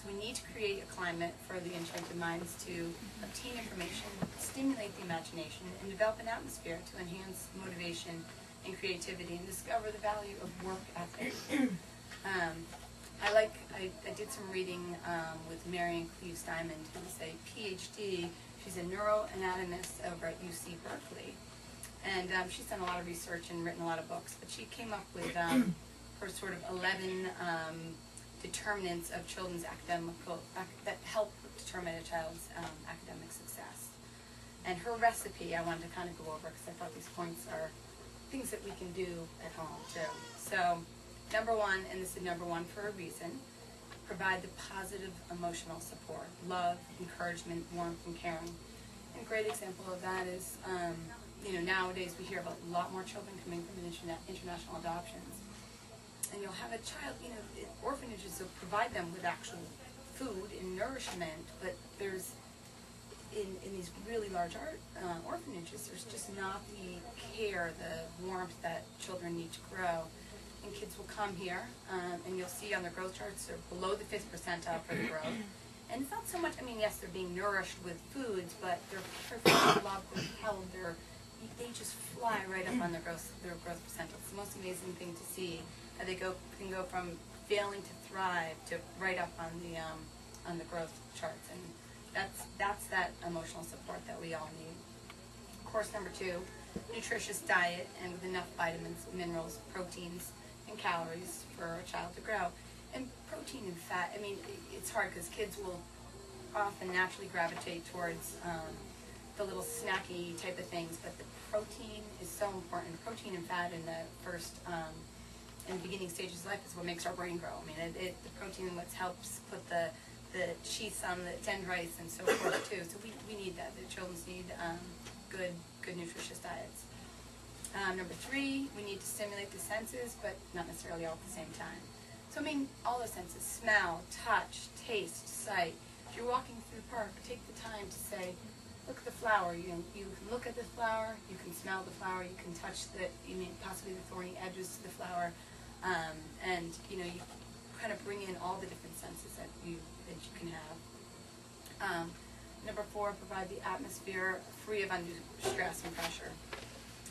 So we need to create a climate for the enchanted minds to obtain information, stimulate the imagination, and develop an atmosphere to enhance motivation and creativity and discover the value of work ethic. I did some reading with Marion Cleves Diamond, who's a PhD. She's a neuroanatomist over at UC Berkeley. And she's done a lot of research and written a lot of books. But she came up with her sort of 11 determinants of children's that help determine a child's academic success. And her recipe I wanted to kind of go over because I thought these points are things that we can do at home too. So number one, and this is number one for a reason, provide the positive emotional support, love, encouragement, warmth, and caring. And a great example of that is, nowadays we hear about a lot more children coming from international adoptions. And you'll have a child, orphanages will provide them with actual food and nourishment, but there's, in these really large orphanages, there's just not the care, the warmth that children need to grow. And kids will come here, and you'll see on their growth charts they're below the 5th percentile for the growth. And it's not so much, yes, they're being nourished with foods, but they're perfectly loved, they're held, they just fly right up on their growth percentile. It's the most amazing thing to see, how they can go from failing to thrive to right up on the growth charts. And that's that emotional support that we all need. Course number 2, nutritious diet and with enough vitamins, minerals, proteins, and calories for a child to grow. And protein and fat, it's hard because kids will often naturally gravitate towards the little snacky type of things, but the protein is so important. Protein and fat in the first, in the beginning stages of life is what makes our brain grow. The protein is what helps put the sheaths on the dendrites and so forth too. So we need that. The children need good nutritious diets. Number 3, we need to stimulate the senses, but not necessarily all at the same time. So all the senses, smell, touch, taste, sight. If you're walking through the park, take the time to say, look at the flower. You can look at the flower, you can smell the flower, you can touch possibly the thorny edges to the flower, and you kind of bring in all the different senses that you can have. Number 4, provide the atmosphere free of undue stress and pressure.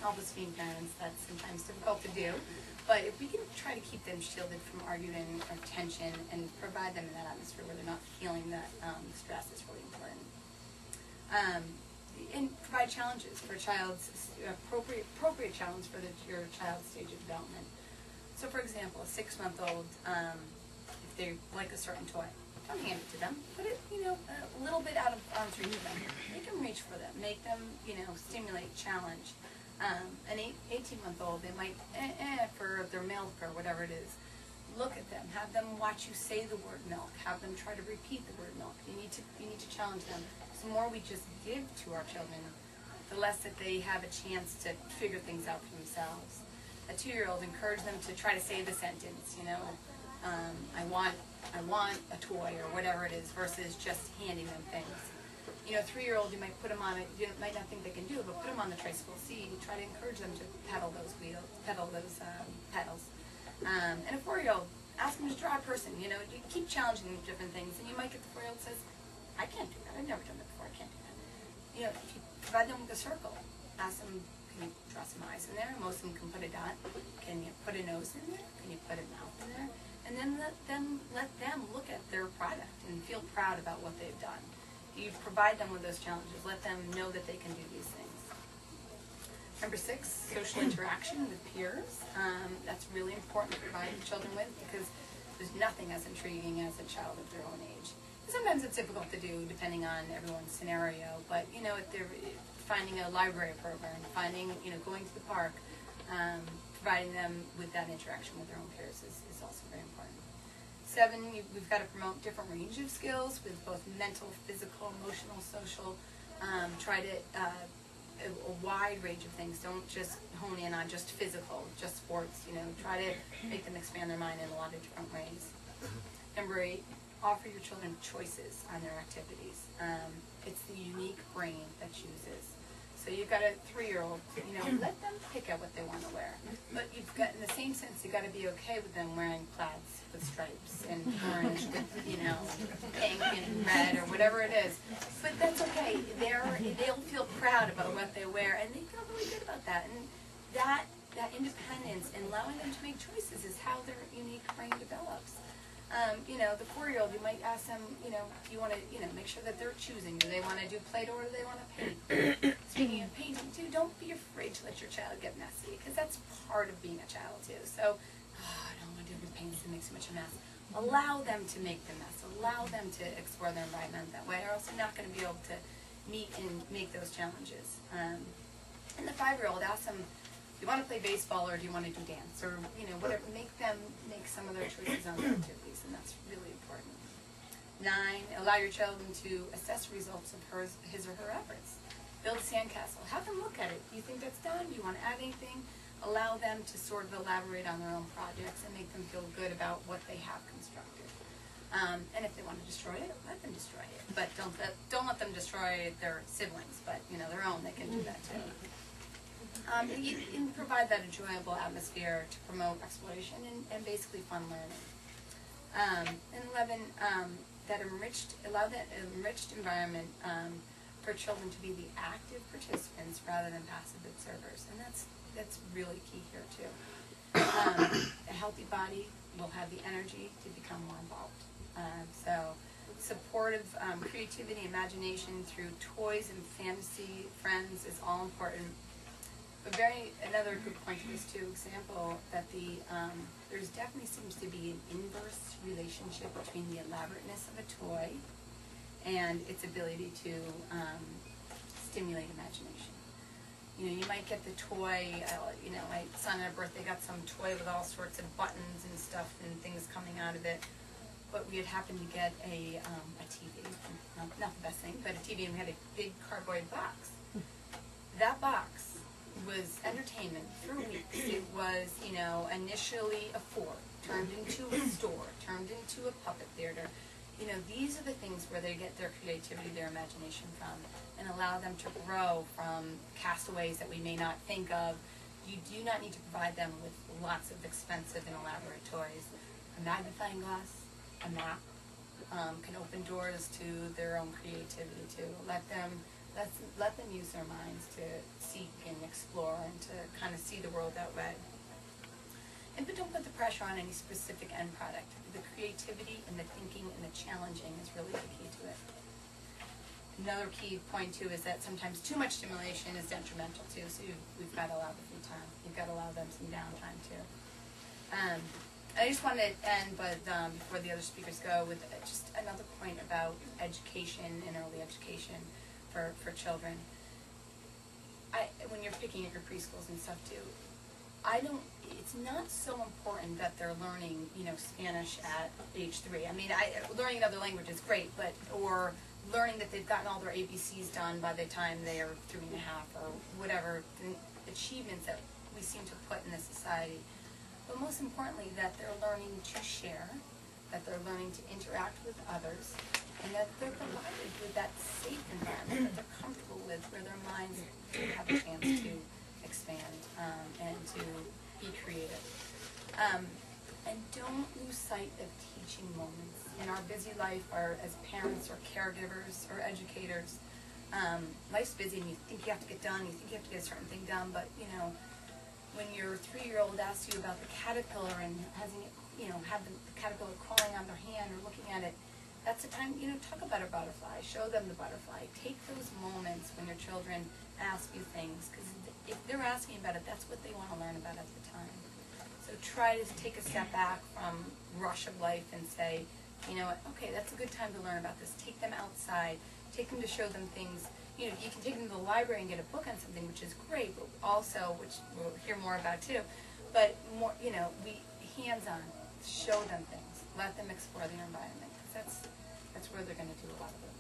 All the being parents, that's sometimes difficult to do, but if we can try to keep them shielded from argument or tension and provide them in that atmosphere where they're not feeling that stress is really important. And provide challenges for a child's appropriate challenge for your child's stage of development. So, for example, a 6-month-old, if they like a certain toy, don't hand it to them. Put it, a little bit out of arm's reach of them. Make them reach for them. Make them, stimulate, challenge. An 18-month-old, they might, for their milk or whatever it is. Look at them. Have them watch you say the word milk. Have them try to repeat the word milk. You need to challenge them. The more we just give to our children, the less that they have a chance to figure things out for themselves. A 2-year-old, encourage them to try to say the sentence. I want a toy or whatever it is, versus just handing them things. A 3-year-old, you might put them on it. You might not think they can do it, but put them on the tricycle seat. Try to encourage them to pedal those pedals. And a 4-year-old, ask them to draw a person. You keep challenging them with different things, and you might get the 4-year-old says, "I can't do that. I've never done that before. I can't do that." If you provide them with a circle, ask them, "Can you draw some eyes in there?" Most of them can put a dot. Can you put a nose in there? Can you put a mouth in there? And then let them look at their product and feel proud about what they've done. You provide them with those challenges. Let them know that they can do these things. Number 6, social interaction with peers. That's really important to provide children with, because there's nothing as intriguing as a child of their own age. Sometimes it's difficult to do depending on everyone's scenario, but if they're finding a library program, going to the park, providing them with that interaction with their own peers is also very important. 7, we've got to promote different range of skills with both mental, physical, emotional, social. Try to a wide range of things. Don't just hone in on just physical, just sports. Try to make them expand their mind in a lot of different ways. Number 8, offer your children choices on their activities. It's the unique brain that chooses. So you've got a 3-year-old, let them pick out what they want to wear. But you've got, in the same sense, you've got to be okay with them wearing plaids with stripes and orange with, red or whatever it is. But that's okay. They'll feel proud about what they wear, and they feel really good about that. And that independence and allowing them to make choices is how their unique brain develops. The 4-year-old, you might ask them, do you want to, make sure that they're choosing. Do they want to do Play-Doh or do they want to paint? Speaking of painting, too, don't be afraid to let your child get messy, because that's part of being a child, too. So, I don't want to do the paints and make so much a mess. Allow them to make the mess. Allow them to explore their environment that way, or else they're not going to be able to meet and make those challenges. And the 5-year-old, ask them, do you want to play baseball or do you want to do dance, or whatever. Make them make some of their choices on their activities, and that's really important. 9, allow your child to assess results of his or her efforts. Build a sandcastle. Have them look at it. Do you think that's done? Do you want to add anything? Allow them to sort of elaborate on their own projects and make them feel good about what they have constructed. And if they want to destroy it, let them destroy it. But don't let them destroy their siblings. But their own, they can do that too. You provide that enjoyable atmosphere to promote exploration and basically fun learning. And 11, allow that enriched environment for children to be the active participants rather than passive observers, and that's really key here too. A healthy body will have the energy to become more involved. So supportive creativity, imagination through toys and fantasy friends is all important. But another good point to this too, example, that there's definitely seems to be an inverse relationship between the elaborateness of a toy and its ability to stimulate imagination. You might get the toy, my son at a birthday got some toy with all sorts of buttons and stuff and things coming out of it, but we had happened to get a TV, not the best thing, but a TV, and we had a big cardboard box. That box was entertainment for weeks. It was, initially a fort, turned into a store, turned into a puppet theater. These are the things where they get their creativity, their imagination from, and allow them to grow from castaways that we may not think of. You do not need to provide them with lots of expensive and elaborate toys. A magnifying glass, a map, can open doors to their own creativity too. Let them use their minds to seek and explore and to kind of see the world that way. But don't put the pressure on any specific end product. The creativity and the thinking and the challenging is really the key to it. Another key point too is that sometimes too much stimulation is detrimental too, so we've got to allow them some time. You've got to allow them some downtime too. I just want to end, but before the other speakers go, with just another point about education and early education for children. When you're picking at your preschools and stuff too, it's not so important that they're learning, Spanish at age 3. I mean, learning another language is great, or learning that they've gotten all their ABCs done by the time they are 3 and a half, or whatever achievements that we seem to put in the society. But most importantly, that they're learning to share, that they're learning to interact with others, and that they're provided with that safe environment that they're comfortable with, where their minds have a chance to expand and to be creative. And don't lose sight of teaching moments. In our busy life, as parents or caregivers or educators, life's busy and you think you have to get done, you think you have to get a certain thing done, but when your 3-year-old asks you about the caterpillar and having it, have the caterpillar crawling on their hand or looking at it, that's the time, talk about a butterfly, show them the butterfly. Take those moments when your children ask you things, because if they're asking about it, that's what they want to learn about at the time. So try to take a step back from rush of life and say, okay, that's a good time to learn about this. Take them outside, take them to show them things. You can take them to the library and get a book on something, which is great, but also, which we'll hear more about too, but more, hands-on, show them things, let them explore their environment, because that's where they're going to do a lot of it.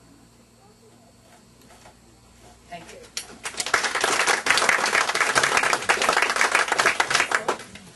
Thank you.